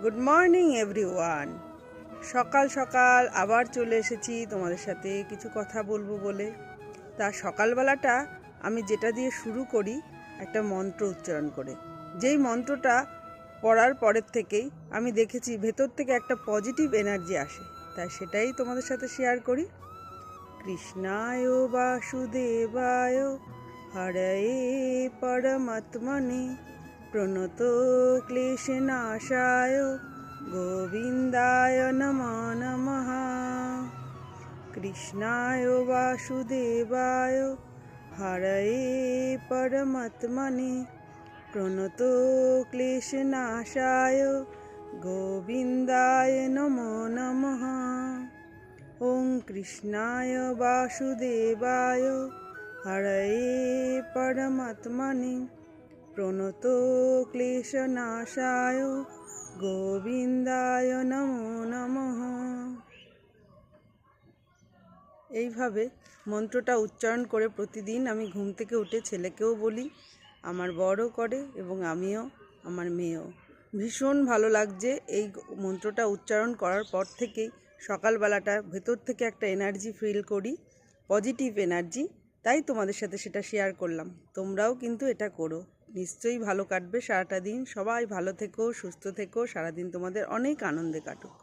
Good morning everyone. সকাল সকাল আবার চলে এসেছি তোমাদের সাথে কিছু কথা বলবো বলে। তা সকালবেলাটা আমি যেটা দিয়ে শুরু করি একটা মন্ত্র উচ্চারণ করে। যেই মন্ত্রটা পড়ার পরের থেকেই আমি দেখেছি ভেতর থেকে একটা পজিটিভ এনার্জি আসে, তাই সেটাই তোমাদের সাথে শেয়ার করি। কৃষ্ণায় বাসুদেবায় হরয়ে পরমাত্মনে প্রণত ক্লেশনাশায় গোবিন্দায় নমো নমঃ। কৃষ্ণায় বাসুদেবায় হরয়ে পরমাত্মনে প্রণত ক্লেশনাশায় গোবিন্দায় নমো নমঃ। ওং কৃষ্ণায় বাসুদেবায় হরয়ে পরমাত্মনে প্রণত ক্লেশনাশায় গোবিন্দায় নমো নমঃ। এইভাবে মন্ত্রটা উচ্চারণ করে প্রতিদিন আমি ঘুম থেকে উঠে ছেলেকেও বলি, আমার বড়ও করে এবং আমিও, আমার মেয়েও। ভীষণ ভালো লাগছে এই মন্ত্রটা উচ্চারণ করার পর থেকেই সকালবেলাটা ভেতর থেকে একটা এনার্জি ফিল করি, পজিটিভ এনার্জি। তাই তোমাদের সাথে সেটা শেয়ার করলাম। তোমরাও কিন্তু এটা করো, নিশ্চয়ই ভালো কাটবে সারাটা দিন। সবাই ভালো থেকো, সুস্থ থেকো, সারাদিন তোমাদের অনেক আনন্দে কাটুক।